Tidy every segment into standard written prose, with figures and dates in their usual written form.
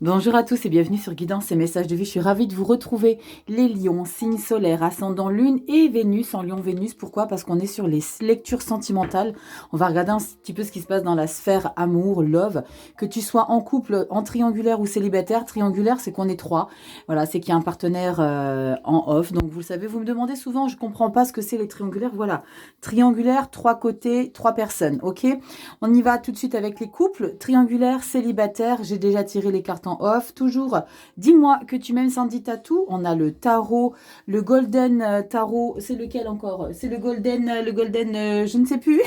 Bonjour à tous et bienvenue sur Guidance et Messages de vie. Je suis ravie de vous retrouver. Les lions, signe solaire, ascendant lune et Vénus en lion-Vénus. Pourquoi? Parce qu'on est sur les lectures sentimentales. On va regarder un petit peu ce qui se passe dans la sphère amour, love. Que tu sois en couple, en triangulaire ou célibataire. Triangulaire, c'est qu'on est trois. Voilà, c'est qu'il y a un partenaire en off. Donc vous le savez, vous me demandez souvent, je ne comprends pas ce que c'est les triangulaires. Voilà, triangulaire, trois côtés, trois personnes. Ok, on y va tout de suite avec les couples. Triangulaire, célibataire, j'ai déjà tiré les cartes en off. Toujours, dis-moi que tu m'aimes Sandy Tatou. On a le tarot, le golden tarot. C'est lequel encore? C'est le golden, je ne sais plus.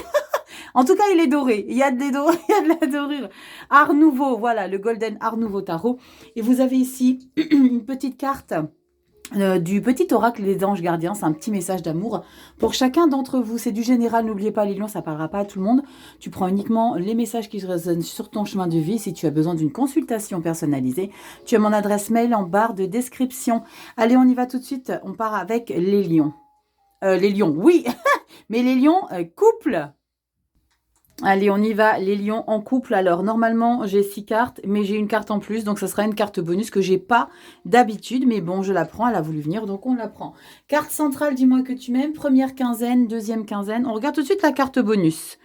En tout cas, il est doré. Il y a de, il y a de la dorure. Art Nouveau, voilà, le golden Art Nouveau tarot. Et vous avez ici une petite carte du petit oracle des anges gardiens. C'est un petit message d'amour pour chacun d'entre vous. C'est du général, n'oubliez pas les lions, ça parlera pas à tout le monde. Tu prends uniquement les messages qui résonnent sur ton chemin de vie. Si tu as besoin d'une consultation personnalisée, tu as mon adresse mail en barre de description. Allez, on y va tout de suite. On part avec les lions. Les lions, oui, mais les lions couple. Allez, on y va, les lions en couple. Alors, normalement, j'ai 6 cartes, mais j'ai une carte en plus, donc ça sera une carte bonus que j'ai pas d'habitude, mais bon, je la prends, elle a voulu venir, donc on la prend. Carte centrale, dis-moi que tu m'aimes, première quinzaine, deuxième quinzaine. On regarde tout de suite la carte bonus.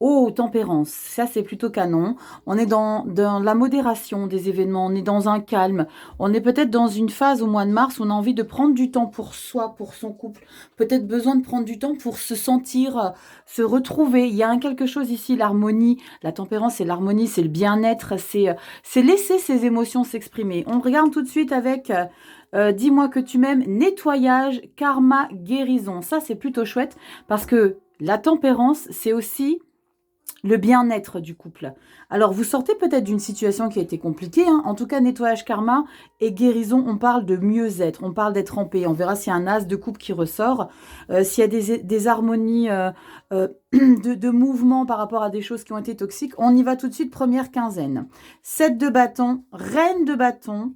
Oh, tempérance, ça c'est plutôt canon. On est dans la modération des événements, on est dans un calme. On est peut-être dans une phase au mois de mars où on a envie de prendre du temps pour soi, pour son couple. Peut-être besoin de prendre du temps pour se sentir, se retrouver. Il y a quelque chose ici, l'harmonie. La tempérance, c'est l'harmonie, c'est le bien-être, c'est laisser ses émotions s'exprimer. On regarde tout de suite avec... dis-moi que tu m'aimes, nettoyage, karma, guérison. Ça, c'est plutôt chouette parce que la tempérance, c'est aussi le bien-être du couple. Alors, vous sortez peut-être d'une situation qui a été compliquée. Hein. En tout cas, nettoyage karma et guérison, on parle de mieux-être. On parle d'être en paix. On verra s'il y a un as de couple qui ressort. S'il y a des harmonies de mouvement par rapport à des choses qui ont été toxiques. On y va tout de suite, première quinzaine. 7 de bâton, reine de bâton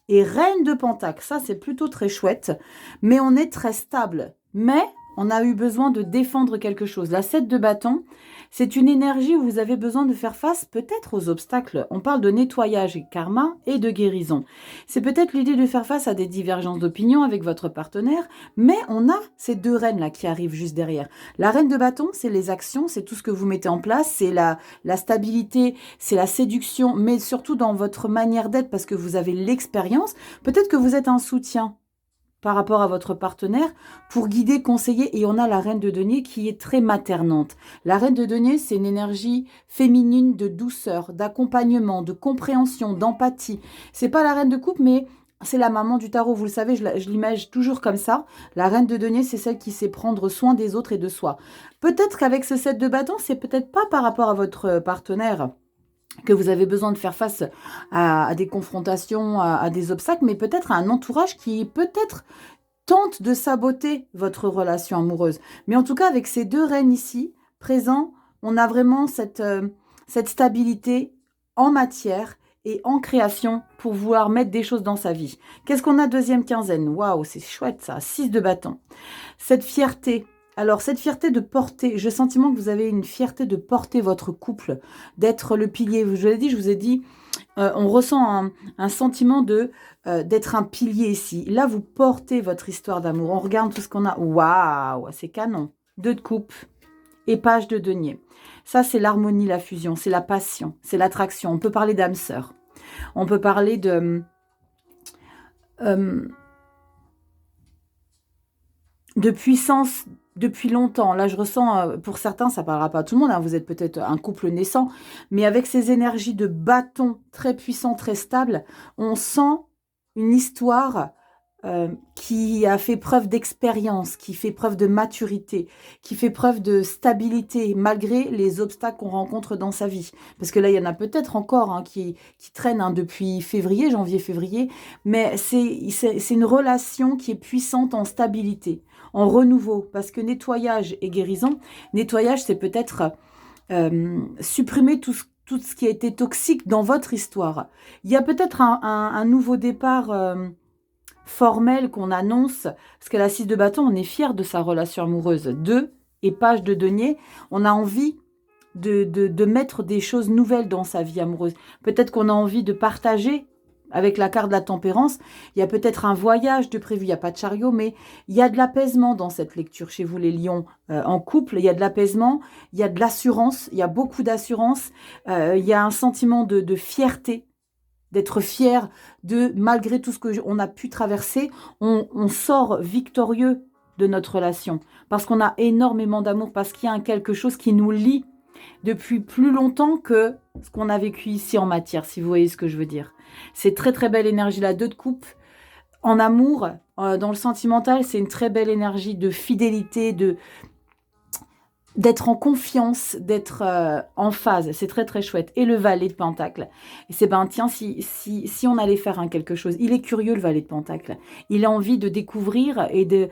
et reine de pentacle. Ça, c'est plutôt très chouette. Mais on est très stable. Mais on a eu besoin de défendre quelque chose. La 7 de bâton, c'est une énergie où vous avez besoin de faire face peut-être aux obstacles. On parle de nettoyage et karma et de guérison. C'est peut-être l'idée de faire face à des divergences d'opinion avec votre partenaire, mais on a ces deux reines-là qui arrivent juste derrière. La reine de bâton, c'est les actions, c'est tout ce que vous mettez en place, c'est la stabilité, c'est la séduction, mais surtout dans votre manière d'être parce que vous avez l'expérience. Peut-être que vous êtes un soutien par rapport à votre partenaire pour guider, conseiller. Et on a la reine de denier qui est très maternante. La reine de denier, c'est une énergie féminine de douceur, d'accompagnement, de compréhension, d'empathie. C'est pas la reine de coupe, mais c'est la maman du tarot. Vous le savez, je l'imagine toujours comme ça. La reine de denier, c'est celle qui sait prendre soin des autres et de soi. Peut-être qu'avec ce 7 de bâton, c'est peut-être pas par rapport à votre partenaire que vous avez besoin de faire face à des confrontations, à des obstacles, mais peut-être à un entourage qui peut-être tente de saboter votre relation amoureuse. Mais en tout cas, avec ces deux reines ici, présents, on a vraiment cette stabilité en matière et en création pour vouloir mettre des choses dans sa vie. Qu'est-ce qu'on a deuxième quinzaine? Waouh, c'est chouette ça, 6 de bâton. Cette fierté. Alors, cette fierté de porter, j'ai le sentiment que vous avez une fierté de porter votre couple, d'être le pilier. Je vous ai dit, on ressent un sentiment d'être un pilier ici. Là, vous portez votre histoire d'amour. On regarde tout ce qu'on a. Waouh, c'est canon. 2 de coupe et page de denier. Ça, c'est l'harmonie, la fusion, c'est la passion, c'est l'attraction. On peut parler d'âme sœur. On peut parler de puissance depuis longtemps. Là, je ressens, pour certains, ça ne parlera pas à tout le monde, hein, vous êtes peut-être un couple naissant, mais avec ces énergies de bâton très puissants, très stables, on sent une histoire qui a fait preuve d'expérience, qui fait preuve de maturité, qui fait preuve de stabilité, malgré les obstacles qu'on rencontre dans sa vie. Parce que là, il y en a peut-être encore hein, qui traînent hein, depuis février, janvier-février, mais c'est une relation qui est puissante en stabilité, en renouveau, parce que nettoyage et guérison, nettoyage, c'est peut-être supprimer tout ce qui a été toxique dans votre histoire. Il y a peut-être un nouveau départ formel qu'on annonce, parce que la 6 de bâton, on est fier de sa relation amoureuse. 2 et page de denier, on a envie de mettre des choses nouvelles dans sa vie amoureuse. Peut-être qu'on a envie de partager avec la carte de la tempérance, il y a peut-être un voyage de prévu, il n'y a pas de chariot, mais il y a de l'apaisement dans cette lecture chez vous les lions en couple, il y a de l'apaisement, il y a de l'assurance, il y a beaucoup d'assurance, il y a un sentiment de fierté, d'être fier de, malgré tout ce qu'on a pu traverser, on sort victorieux de notre relation, parce qu'on a énormément d'amour, parce qu'il y a quelque chose qui nous lie depuis plus longtemps que ce qu'on a vécu ici en matière, si vous voyez ce que je veux dire. C'est très très belle énergie, la 2 de coupe. En amour, dans le sentimental, c'est une très belle énergie de fidélité, d'être en confiance, d'être en phase. C'est très très chouette. Et le valet de Pentacle. Et c'est tiens, si on allait faire quelque chose, il est curieux le valet de Pentacle. Il a envie de découvrir et de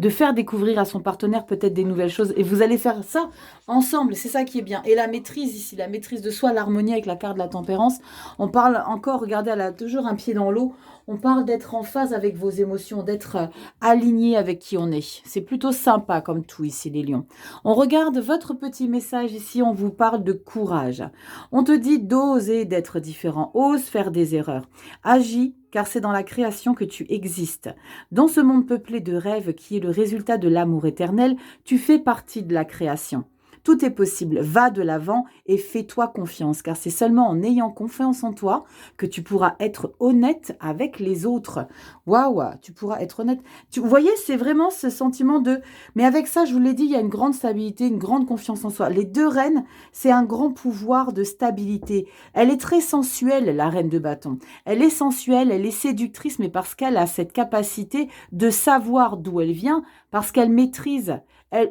faire découvrir à son partenaire peut-être des nouvelles choses. Et vous allez faire ça ensemble, c'est ça qui est bien. Et la maîtrise ici, la maîtrise de soi, l'harmonie avec la carte de la tempérance. On parle encore, regardez, elle a toujours un pied dans l'eau. On parle d'être en phase avec vos émotions, d'être aligné avec qui on est. C'est plutôt sympa comme tout ici, les lions. On regarde votre petit message ici, on vous parle de courage. On te dit d'oser d'être différent, ose faire des erreurs. Agis, car c'est dans la création que tu existes. Dans ce monde peuplé de rêves qui est le résultat de l'amour éternel, tu fais partie de la création. Tout est possible, va de l'avant et fais-toi confiance, car c'est seulement en ayant confiance en toi que tu pourras être honnête avec les autres. Waouh, tu pourras être honnête. Vous voyez, c'est vraiment ce sentiment de... Mais avec ça, je vous l'ai dit, il y a une grande stabilité, une grande confiance en soi. Les 2 reines, c'est un grand pouvoir de stabilité. Elle est très sensuelle, la reine de bâton. Elle est sensuelle, elle est séductrice, mais parce qu'elle a cette capacité de savoir d'où elle vient, parce qu'elle maîtrise.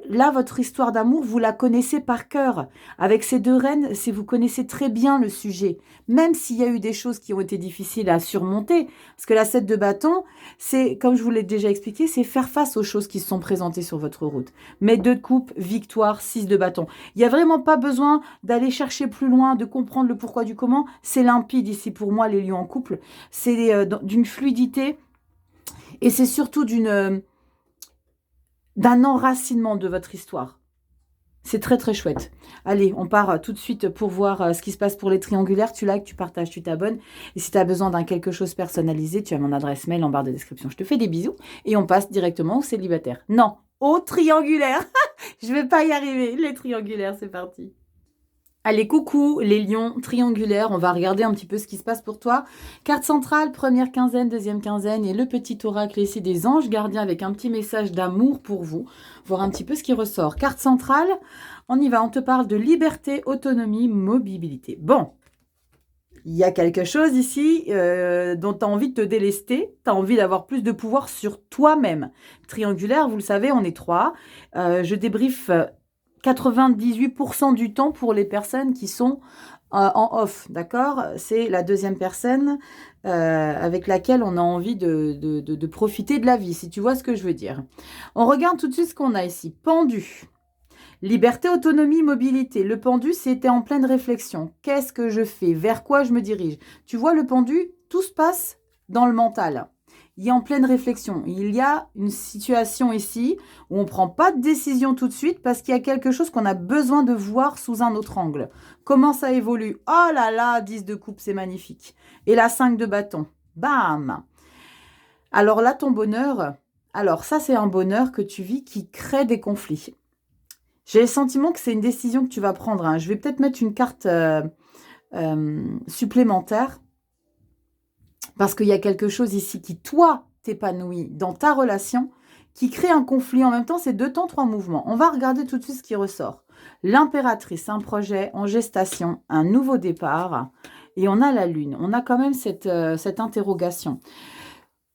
Là, votre histoire d'amour, vous la connaissez par cœur. Avec ces 2 reines, si vous connaissez très bien le sujet, même s'il y a eu des choses qui ont été difficiles à surmonter, parce que la 7 de bâton, c'est, comme je vous l'ai déjà expliqué, c'est faire face aux choses qui se sont présentées sur votre route. Mais 2 de coupe, victoire, 6 de bâton. Il n'y a vraiment pas besoin d'aller chercher plus loin, de comprendre le pourquoi du comment. C'est limpide ici pour moi, les lions en couple. C'est d'une fluidité et c'est surtout d'un enracinement de votre histoire. C'est très très chouette. Allez, on part tout de suite pour voir ce qui se passe pour les triangulaires. Tu likes, tu partages, tu t'abonnes. Et si tu as besoin d'un quelque chose personnalisé, tu as mon adresse mail en barre de description. Je te fais des bisous et on passe directement au célibataire. Non, au triangulaire. Je vais pas y arriver. Les triangulaires, c'est parti. Allez, coucou les lions triangulaires, on va regarder un petit peu ce qui se passe pour toi. Carte centrale, première quinzaine, deuxième quinzaine et le petit oracle ici des anges gardiens avec un petit message d'amour pour vous. Voir un petit peu ce qui ressort. Carte centrale, on y va, on te parle de liberté, autonomie, mobilité. Bon, il y a quelque chose ici dont tu as envie de te délester, tu as envie d'avoir plus de pouvoir sur toi-même. Triangulaire, vous le savez, on est 3. Je débriefe... 98% du temps pour les personnes qui sont en off, d'accord? C'est la deuxième personne avec laquelle on a envie de profiter de la vie, si tu vois ce que je veux dire. On regarde tout de suite ce qu'on a ici. Pendu. Liberté, autonomie, mobilité. Le pendu, c'était en pleine réflexion. Qu'est-ce que je fais? Vers quoi je me dirige? Tu vois, le pendu, tout se passe dans le mental. Il est en pleine réflexion. Il y a une situation ici où on ne prend pas de décision tout de suite parce qu'il y a quelque chose qu'on a besoin de voir sous un autre angle. Comment ça évolue? Oh là là, 10 de coupe, c'est magnifique. Et la 5 de bâton. Bam! Alors là, ton bonheur, alors ça, c'est un bonheur que tu vis qui crée des conflits. J'ai le sentiment que c'est une décision que tu vas prendre. Hein. Je vais peut-être mettre une carte supplémentaire. Parce qu'il y a quelque chose ici qui, toi, t'épanouit dans ta relation, qui crée un conflit. En même temps, c'est 2 temps, 3 mouvements. On va regarder tout de suite ce qui ressort. L'impératrice, un projet en gestation, un nouveau départ. Et on a la lune. On a quand même cette interrogation.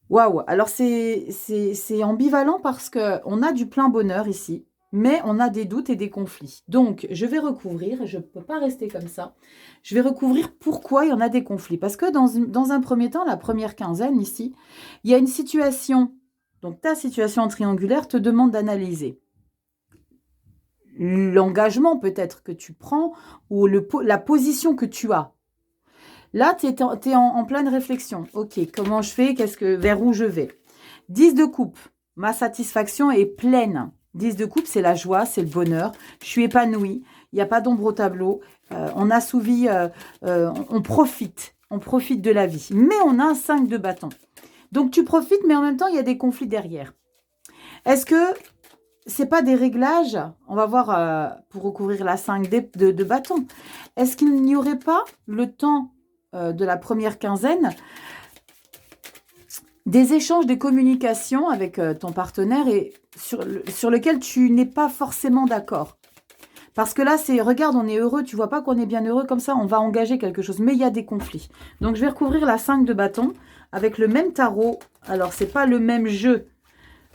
Waouh! Alors, c'est ambivalent parce qu'on a du plein bonheur ici. Mais on a des doutes et des conflits. Donc, je vais recouvrir, je ne peux pas rester comme ça, je vais recouvrir pourquoi il y en a des conflits. Parce que dans un premier temps, la première quinzaine ici, il y a une situation, donc ta situation triangulaire te demande d'analyser l'engagement peut-être que tu prends ou la position que tu as. Là, tu es en pleine réflexion. Ok, comment je fais? Vers où je vais? 10 de coupe, ma satisfaction est pleine. 10 de coupe, c'est la joie, c'est le bonheur. Je suis épanouie. Il n'y a pas d'ombre au tableau. On assouvi, on profite. On profite de la vie. Mais on a un 5 de bâton. Donc, tu profites, mais en même temps, il y a des conflits derrière. Est-ce que c'est pas des réglages? On va voir pour recouvrir la 5 de bâton. Est-ce qu'il n'y aurait pas le temps de la première quinzaine des échanges, des communications avec ton partenaire et sur lequel tu n'es pas forcément d'accord? Parce que là, c'est, regarde, on est heureux, tu vois pas qu'on est bien heureux, comme ça, on va engager quelque chose. Mais il y a des conflits. Donc, je vais recouvrir la 5 de bâton avec le même tarot. Alors, c'est pas le même jeu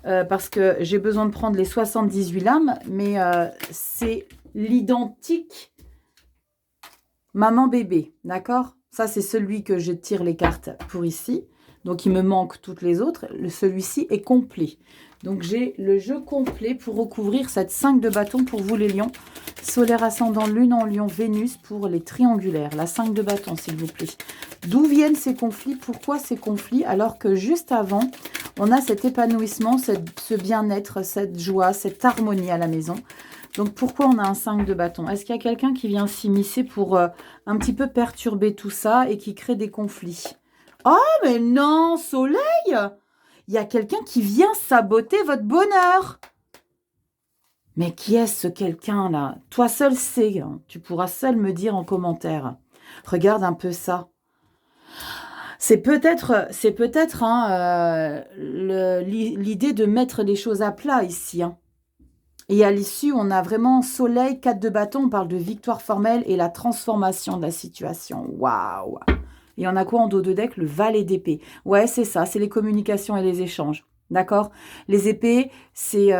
parce que j'ai besoin de prendre les 78 lames, mais c'est l'identique maman-bébé, d'accord? Ça, c'est celui que je tire les cartes pour ici. Donc, il me manque toutes les autres. Celui-ci est complet. Donc, j'ai le jeu complet pour recouvrir cette 5 de bâton pour vous, les lions. Solaire, ascendant, lune en lion, Vénus pour les triangulaires. La 5 de bâton, s'il vous plaît. D'où viennent ces conflits? Pourquoi ces conflits? Alors que juste avant, on a cet épanouissement, ce bien-être, cette joie, cette harmonie à la maison. Donc, pourquoi on a un 5 de bâton? Est-ce qu'il y a quelqu'un qui vient s'immiscer pour un petit peu perturber tout ça et qui crée des conflits? Oh, mais non, Soleil! Il y a quelqu'un qui vient saboter votre bonheur. Mais qui est ce quelqu'un-là? Toi seul sais, hein. Tu pourras seul me dire en commentaire. Regarde un peu ça. C'est peut-être hein, l'idée de mettre les choses à plat ici. Hein. Et à l'issue, on a vraiment Soleil, 4 de bâton, on parle de victoire formelle et la transformation de la situation. Waouh! Et on a quoi en dos de deck? Le valet d'épée. Ouais, c'est ça, c'est les communications et les échanges. D'accord? Les épées, c'est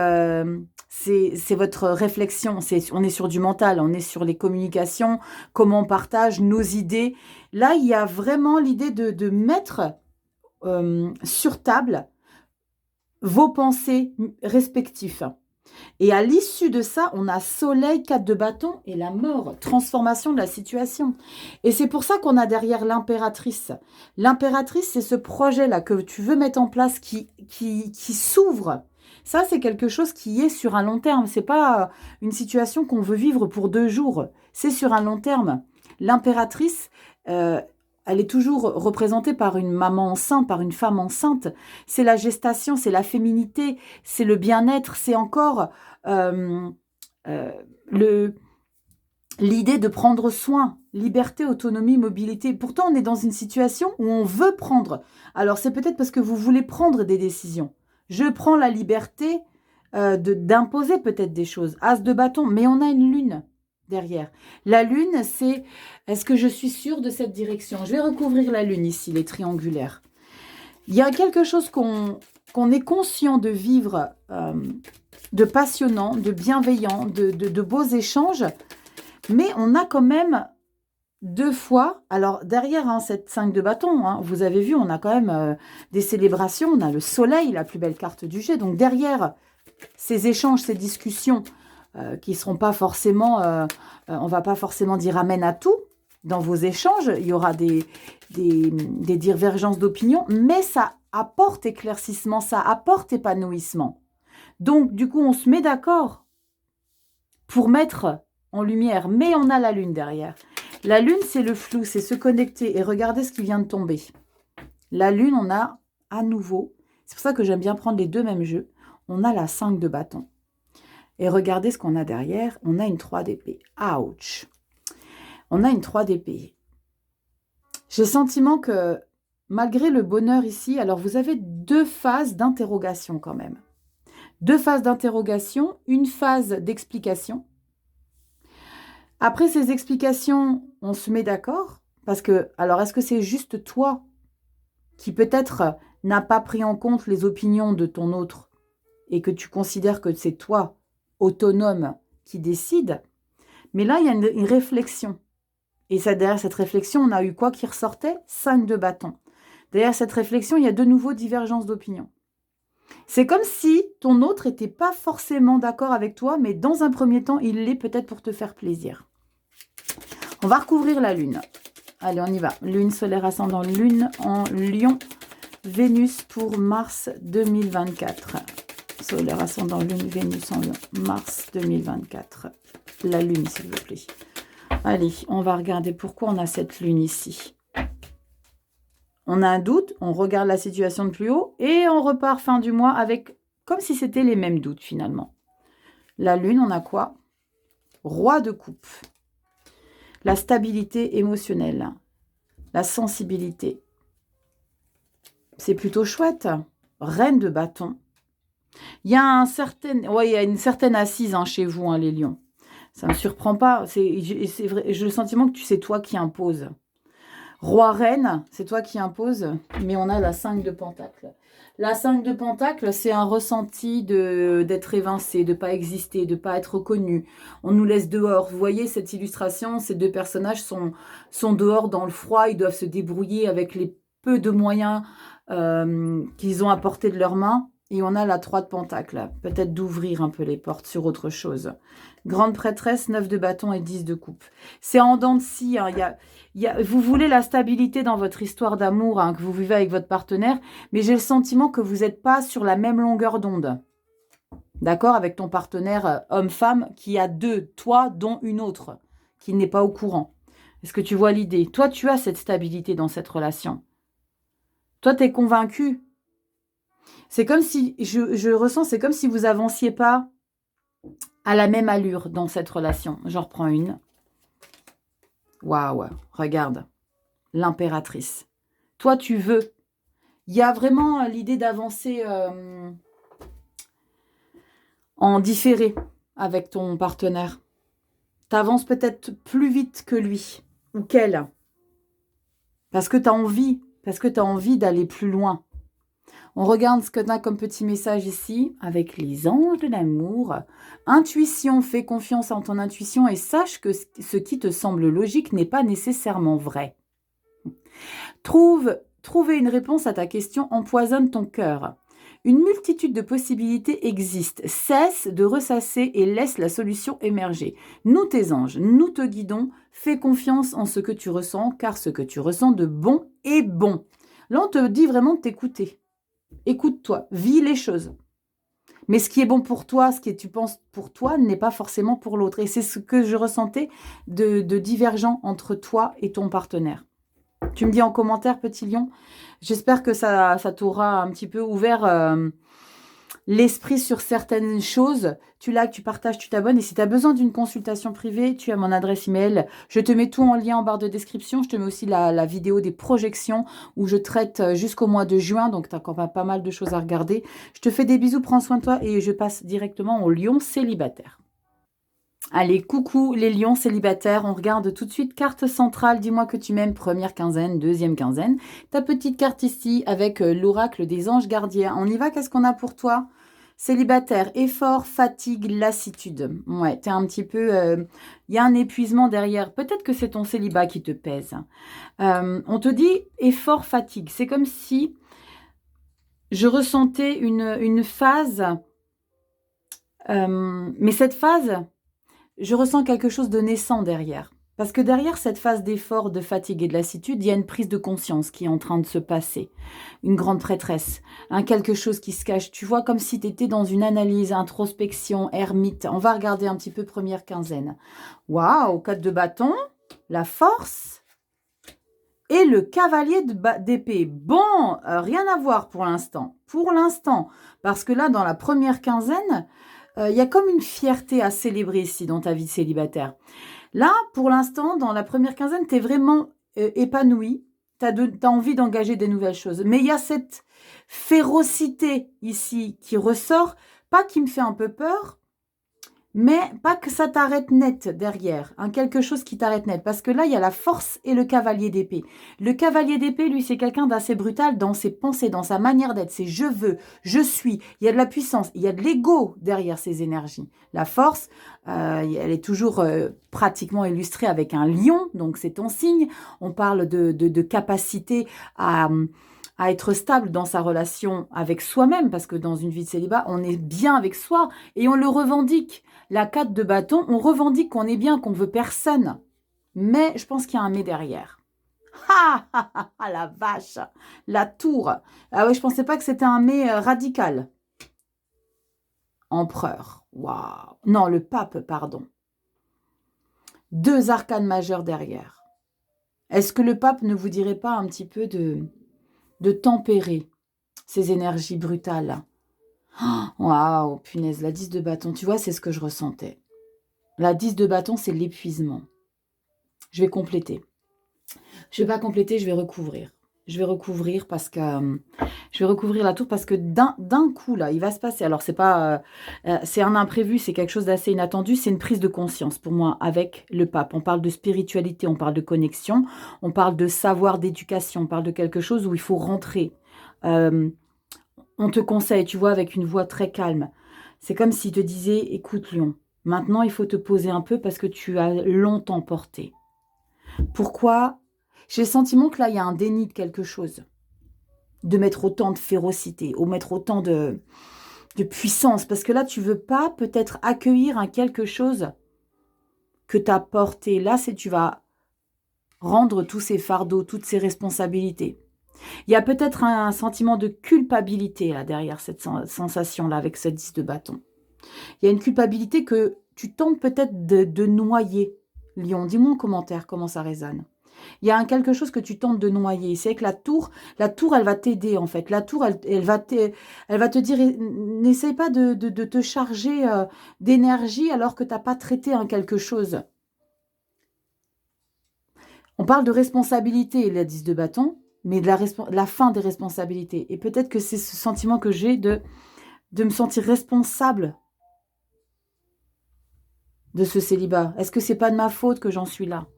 votre réflexion. On est sur du mental, on est sur les communications, comment on partage nos idées. Là, il y a vraiment l'idée de mettre sur table vos pensées respectives. Et à l'issue de ça, on a Soleil, 4 de bâton et la mort, transformation de la situation. Et c'est pour ça qu'on a derrière l'impératrice. L'impératrice, c'est ce projet-là que tu veux mettre en place qui s'ouvre. Ça, c'est quelque chose qui est sur un long terme. C'est pas une situation qu'on veut vivre pour 2 jours. C'est sur un long terme. L'impératrice, elle est toujours représentée par une maman enceinte, par une femme enceinte. C'est la gestation, c'est la féminité, c'est le bien-être, c'est encore l'idée de prendre soin, liberté, autonomie, mobilité. Pourtant, on est dans une situation où on veut prendre. Alors, c'est peut-être parce que vous voulez prendre des décisions. Je prends la liberté d'imposer peut-être des choses. As de bâton, mais on a une lune derrière. La lune, c'est est-ce que je suis sûre de cette direction? Je vais recouvrir la lune ici, les triangulaires. Il y a quelque chose qu'on est conscient de vivre, de passionnant, de bienveillant, de beaux échanges, mais on a quand même 2 fois, alors derrière hein, cette 5 de bâton, hein, vous avez vu, on a quand même des célébrations, on a le soleil, la plus belle carte du jeu, donc derrière ces échanges, ces discussions, qui ne seront pas forcément, on ne va pas forcément dire amen à tout dans vos échanges. Il y aura des divergences d'opinion, mais ça apporte éclaircissement, ça apporte épanouissement. Donc, du coup, on se met d'accord pour mettre en lumière, mais on a la lune derrière. La lune, c'est le flou, c'est se connecter. Et regardez ce qui vient de tomber. La lune, on a à nouveau, c'est pour ça que j'aime bien prendre les 2 mêmes jeux, on a la 5 de bâton. Et regardez ce qu'on a derrière. On a une 3 d'épée. Ouch! On a une 3 d'épée. J'ai le sentiment que, malgré le bonheur ici, alors vous avez 2 phases d'interrogation quand même. 2 phases d'interrogation, une phase d'explication. Après ces explications, on se met d'accord. Parce que, alors est-ce que c'est juste toi qui peut-être n'a pas pris en compte les opinions de ton autre et que tu considères que c'est toi autonome qui décide, mais là, il y a une réflexion. Et ça, derrière cette réflexion, on a eu quoi qui ressortait? 5 de bâton. Derrière cette réflexion, il y a de nouveau divergences d'opinion. C'est comme si ton autre n'était pas forcément d'accord avec toi, mais dans un premier temps, il l'est peut-être pour te faire plaisir. On va recouvrir la lune. Allez, on y va. Lune, solaire, ascendant, lune en lion, Vénus pour mars 2024. Solaire, ascendant, lune, Vénus en lion, mars 2024. La lune, s'il vous plaît. Allez, on va regarder pourquoi on a cette lune ici. On a un doute, on regarde la situation de plus haut et on repart fin du mois avec, comme si c'était les mêmes doutes finalement. La lune, on a quoi? Roi de coupe. La stabilité émotionnelle. La sensibilité. C'est plutôt chouette. Reine de bâton. Il y a il y a une certaine assise chez vous, les lions. Ça ne me surprend pas. C'est vrai, j'ai le sentiment que c'est toi qui imposes. Roi-reine, c'est toi qui imposes. Mais on a la 5 de Pentacle. La 5 de Pentacle, c'est un ressenti d'être évincé, de ne pas exister, de ne pas être reconnu. On nous laisse dehors. Vous voyez cette illustration, ces deux personnages sont dehors dans le froid. Ils doivent se débrouiller avec les peu de moyens qu'ils ont à portée de leurs mains. Et on a la 3 de Pentacle. Peut-être d'ouvrir un peu les portes sur autre chose. Grande prêtresse, 9 de bâton et 10 de coupe. C'est en dents de scie. Vous voulez la stabilité dans votre histoire d'amour que vous vivez avec votre partenaire, mais j'ai le sentiment que vous n'êtes pas sur la même longueur d'onde. D'accord? Avec ton partenaire homme-femme qui a deux, toi dont une autre, qui n'est pas au courant. Est-ce que tu vois l'idée? Toi, tu as cette stabilité dans cette relation. Toi, tu es convaincu. C'est comme si, je ressens, c'est comme si vous avanciez pas à la même allure dans cette relation. J'en reprends une. Waouh, regarde, l'impératrice. Toi, tu veux. Il y a vraiment l'idée d'avancer en différé avec ton partenaire. Tu avances peut-être plus vite que lui ou qu'elle. Parce que tu as envie d'aller plus loin. On regarde ce que tu as comme petit message ici, avec les anges de l'amour. Intuition, fais confiance en ton intuition et sache que ce qui te semble logique n'est pas nécessairement vrai. Trouver une réponse à ta question empoisonne ton cœur. Une multitude de possibilités existent. Cesse de ressasser et laisse la solution émerger. Nous, tes anges, nous te guidons. Fais confiance en ce que tu ressens, car ce que tu ressens de bon est bon. Là, on te dit vraiment de t'écouter. Écoute-toi, vis les choses. Mais ce qui est bon pour toi, ce que tu penses pour toi, n'est pas forcément pour l'autre. Et c'est ce que je ressentais de divergent entre toi et ton partenaire. Tu me dis en commentaire, petit lion. J'espère que ça t'aura un petit peu ouvert l'esprit sur certaines choses. Tu likes, tu partages, tu t'abonnes. Et si tu as besoin d'une consultation privée, tu as mon adresse email. Je te mets tout en lien en barre de description. Je te mets aussi la vidéo des projections où je traite jusqu'au mois de juin. Donc, tu as encore pas mal de choses à regarder. Je te fais des bisous, prends soin de toi et je passe directement au lion célibataire. Allez, coucou les lions célibataires, on regarde tout de suite carte centrale, dis-moi que tu m'aimes, première quinzaine, deuxième quinzaine. Ta petite carte ici avec l'oracle des anges gardiens. On y va, qu'est-ce qu'on a pour toi? Célibataire, effort, fatigue, lassitude. Ouais, t'es un petit peu... Il y a un épuisement derrière. Peut-être que c'est ton célibat qui te pèse. On te dit effort, fatigue. C'est comme si je ressentais une phase... mais cette phase... Je ressens quelque chose de naissant derrière. Parce que derrière cette phase d'effort, de fatigue et de lassitude, il y a une prise de conscience qui est en train de se passer. Une grande prêtresse, quelque chose qui se cache. Tu vois, comme si tu étais dans une analyse, introspection, ermite. On va regarder un petit peu première quinzaine. Waouh, 4 de bâton, la force et le cavalier d'épée. Bon, rien à voir pour l'instant. Pour l'instant, parce que là, dans la première quinzaine... il y a comme une fierté à célébrer ici dans ta vie de célibataire. Là, pour l'instant, dans la première quinzaine, tu es vraiment épanoui. Tu as envie d'engager des nouvelles choses. Mais il y a cette férocité ici qui ressort, pas qui me fait un peu peur, mais pas que ça t'arrête net derrière, quelque chose qui t'arrête net. Parce que là, il y a la force et le cavalier d'épée. Le cavalier d'épée, lui, c'est quelqu'un d'assez brutal dans ses pensées, dans sa manière d'être. C'est je veux, je suis. Il y a de la puissance, il y a de l'ego derrière ces énergies. La force, elle est toujours pratiquement illustrée avec un lion, donc c'est ton signe. On parle de capacité à être stable dans sa relation avec soi-même, parce que dans une vie de célibat, on est bien avec soi et on le revendique. La 4 de bâton, on revendique qu'on est bien, qu'on veut personne. Mais je pense qu'il y a un mais derrière. La vache, la tour. Ah ouais, je pensais pas que c'était un mais radical. Empereur, waouh. Non, le pape, pardon. 2 arcanes majeures derrière. Est-ce que le pape ne vous dirait pas un petit peu de de tempérer ces énergies brutales. Waouh, punaise, la 10 de bâton, tu vois, c'est ce que je ressentais. La 10 de bâton, c'est l'épuisement. Je vais compléter. Je ne vais pas compléter, je vais recouvrir. Je vais recouvrir parce que je vais recouvrir la tour parce que d'un coup là, il va se passer. Alors c'est pas, c'est un imprévu, c'est quelque chose d'assez inattendu. C'est une prise de conscience pour moi avec le pape. On parle de spiritualité, on parle de connexion, on parle de savoir, d'éducation, on parle de quelque chose où il faut rentrer. On te conseille, tu vois, avec une voix très calme. C'est comme s'il te disait, écoute Lion, maintenant il faut te poser un peu parce que tu as longtemps porté. Pourquoi? J'ai le sentiment que là, il y a un déni de quelque chose. De mettre autant de férocité, ou mettre autant de puissance. Parce que là, tu veux pas peut-être accueillir un quelque chose que tu as porté. Là, c'est tu vas rendre tous ces fardeaux, toutes ces responsabilités. Il y a peut-être un sentiment de culpabilité là derrière cette sensation-là avec cette 10 de bâton. Il y a une culpabilité que tu tentes peut-être de noyer. Lion, dis-moi en commentaire comment ça résonne. Il y a quelque chose que tu tentes de noyer. C'est que la tour, elle va t'aider en fait. La tour, elle va te dire, n'essaye pas de te charger d'énergie alors que tu n'as pas traité un quelque chose. On parle de responsabilité, la 10 de bâton, mais de la fin des responsabilités. Et peut-être que c'est ce sentiment que j'ai de me sentir responsable de ce célibat. Est-ce que c'est pas de ma faute que j'en suis là?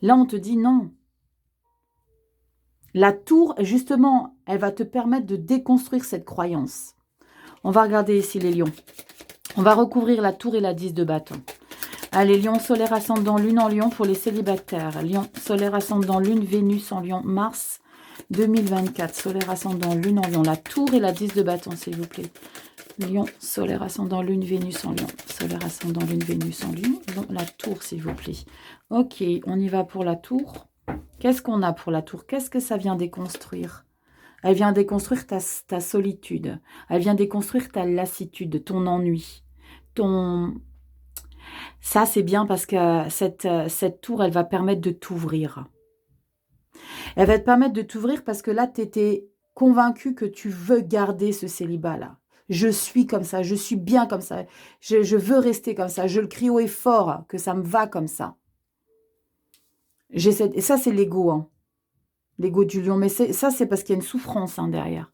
Là, on te dit non. La tour, justement, elle va te permettre de déconstruire cette croyance. On va regarder ici les lions. On va recouvrir la tour et la 10 de bâton. Allez, lion solaire ascendant lune en lion pour les célibataires. Lion solaire ascendant lune, Vénus en lion, mars 2024. Solaire ascendant lune en lion. La tour et la 10 de bâton, s'il vous plaît. Lion solaire ascendant lune, Vénus en lion. Solaire ascendant lune, Vénus en lion. La tour, s'il vous plaît. Ok, on y va pour la tour. Qu'est-ce qu'on a pour la tour? Qu'est-ce que ça vient déconstruire? Elle vient déconstruire ta solitude. Elle vient déconstruire ta lassitude, ton ennui. Ça, c'est bien parce que cette tour, elle va permettre de t'ouvrir. Elle va te permettre de t'ouvrir parce que là, tu étais convaincu que tu veux garder ce célibat-là. Je suis comme ça, je suis bien comme ça. Je veux rester comme ça. Je le crie haut et fort que ça me va comme ça. Et ça, c'est l'ego, hein. L'ego du lion. Mais ça, c'est parce qu'il y a une souffrance derrière.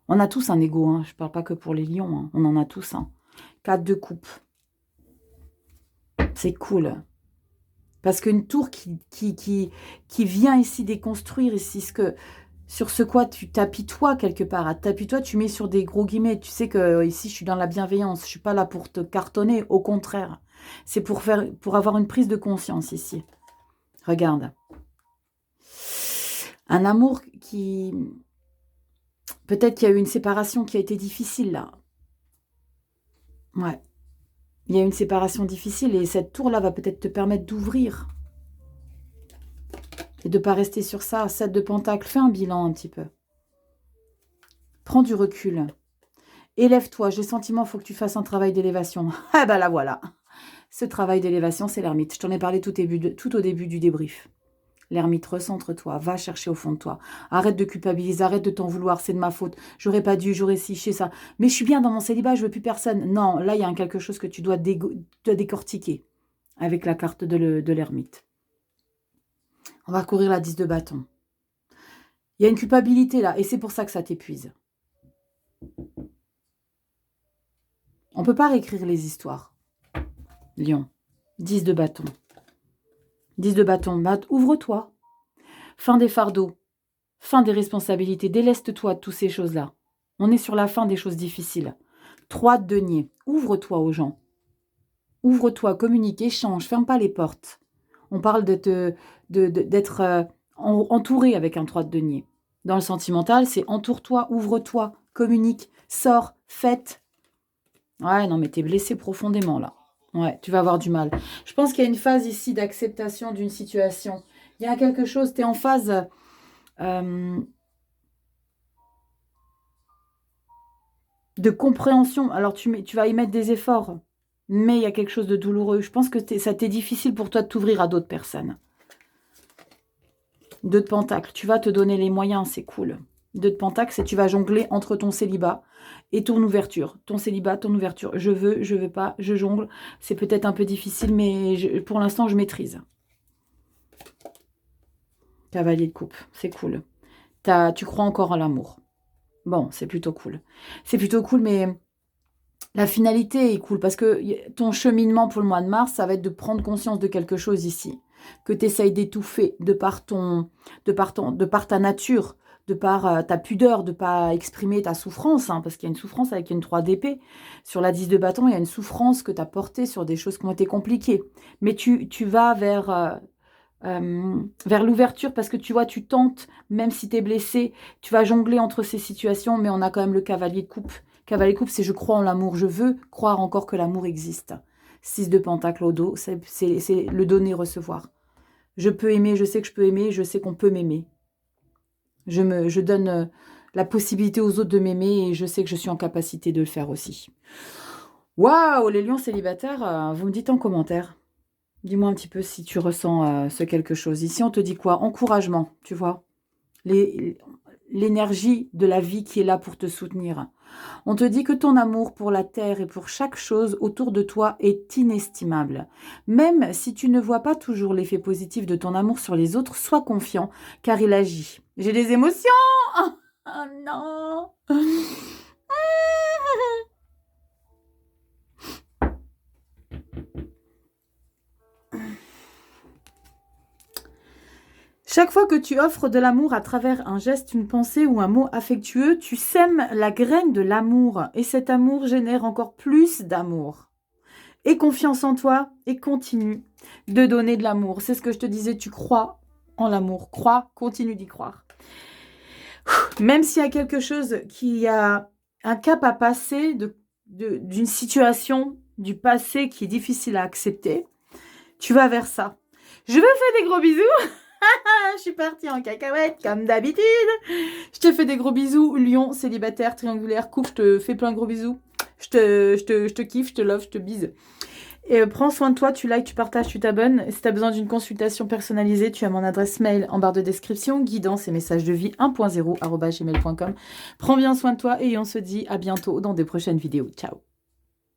On a tous un ego, hein. Je ne parle pas que pour les lions, hein. On en a tous un. 4 de coupe. C'est cool. Parce qu'une tour qui vient ici déconstruire ici sur ce quoi tu t'apitoies quelque part. À t'apitoies, tu mets sur des gros guillemets. Tu sais que ici, je suis dans la bienveillance. Je ne suis pas là pour te cartonner. Au contraire. C'est pour avoir une prise de conscience ici. Regarde. Un amour qui... Peut-être qu'il y a eu une séparation qui a été difficile, là. Ouais. Il y a une séparation difficile et cette tour-là va peut-être te permettre d'ouvrir. Et de ne pas rester sur ça. 7 de pentacle, fais un bilan un petit peu. Prends du recul. Élève-toi. J'ai le sentiment, il faut que tu fasses un travail d'élévation. Ah ben là, voilà. Ce travail d'élévation, c'est l'ermite. Je t'en ai parlé tout au début du débrief. L'ermite, recentre-toi, va chercher au fond de toi. Arrête de culpabiliser, arrête de t'en vouloir, c'est de ma faute. J'aurais pas dû, j'aurais séché ça. Mais je suis bien dans mon célibat, je veux plus personne. Non, là, il y a quelque chose que tu dois décortiquer avec la carte de l'ermite. On va courir la 10 de bâton. Il y a une culpabilité là, et c'est pour ça que ça t'épuise. On ne peut pas réécrire les histoires. Lion, 10 de bâton. 10 de bâton, ouvre-toi. Fin des fardeaux. Fin des responsabilités. Déleste-toi de toutes ces choses-là. On est sur la fin des choses difficiles. 3 de denier. Ouvre-toi aux gens. Ouvre-toi, communique, échange, ferme pas les portes. On parle d'être entouré avec un 3 de denier. Dans le sentimental, c'est entoure-toi, ouvre-toi, communique, sors, fête. Ouais, non, mais t'es blessé profondément, là. Ouais, tu vas avoir du mal. Je pense qu'il y a une phase ici d'acceptation d'une situation. Il y a quelque chose, tu es en phase... de compréhension. Alors, tu vas y mettre des efforts, mais il y a quelque chose de douloureux. Je pense que ça t'est difficile pour toi de t'ouvrir à d'autres personnes. 2 de Pentacle, tu vas te donner les moyens, c'est cool. 2 de Pentacle, c'est tu vas jongler entre ton célibat et ton ouverture. Ton célibat, ton ouverture. Je veux pas, je jongle. C'est peut-être un peu difficile, mais pour l'instant, je maîtrise. Cavalier de coupe, c'est cool. Tu crois encore en l'amour. Bon, c'est plutôt cool. C'est plutôt cool, mais la finalité est cool parce que ton cheminement pour le mois de mars, ça va être de prendre conscience de quelque chose ici. Que tu essayes d'étouffer de par ta nature, de par ta pudeur, de pas exprimer ta souffrance, hein, parce qu'il y a une souffrance avec une 3 d'épée. Sur la 10 de bâton, il y a une souffrance que tu as portée sur des choses qui ont été compliquées. Mais tu vas vers l'ouverture parce que tu vois, tu tentes, même si tu es blessé, tu vas jongler entre ces situations, mais on a quand même le cavalier de coupe. Cavalier de coupe, c'est je crois en l'amour, je veux croire encore que l'amour existe. 6 de pentacle au dos, c'est le donner-recevoir. Je peux aimer, je sais que je peux aimer, je sais qu'on peut m'aimer. Je donne la possibilité aux autres de m'aimer et je sais que je suis en capacité de le faire aussi. Waouh, les lions célibataires, vous me dites en commentaire. Dis-moi un petit peu si tu ressens ce quelque chose. Ici, on te dit quoi? Encouragement, tu vois. L'énergie de la vie qui est là pour te soutenir. On te dit que ton amour pour la terre et pour chaque chose autour de toi est inestimable. Même si tu ne vois pas toujours l'effet positif de ton amour sur les autres, sois confiant, car il agit. J'ai des émotions! Oh non! Chaque fois que tu offres de l'amour à travers un geste, une pensée ou un mot affectueux, tu sèmes la graine de l'amour et cet amour génère encore plus d'amour. Aie confiance en toi et continue de donner de l'amour. C'est ce que je te disais, tu crois en l'amour. Crois, continue d'y croire. Même s'il y a quelque chose qui a un cap à passer d'une situation du passé qui est difficile à accepter, tu vas vers ça. Je vous fais des gros bisous. Je suis partie en cacahuète comme d'habitude. Je te fais des gros bisous. Lion, célibataire, triangulaire, couple, je te fais plein de gros bisous. Je te kiffe, je te love, je te bise. Et prends soin de toi, tu likes, tu partages, tu t'abonnes. Si tu as besoin d'une consultation personnalisée, tu as mon adresse mail en barre de description, guidance et messages de vie 1.0 @gmail.com. Prends bien soin de toi et on se dit à bientôt dans des prochaines vidéos. Ciao.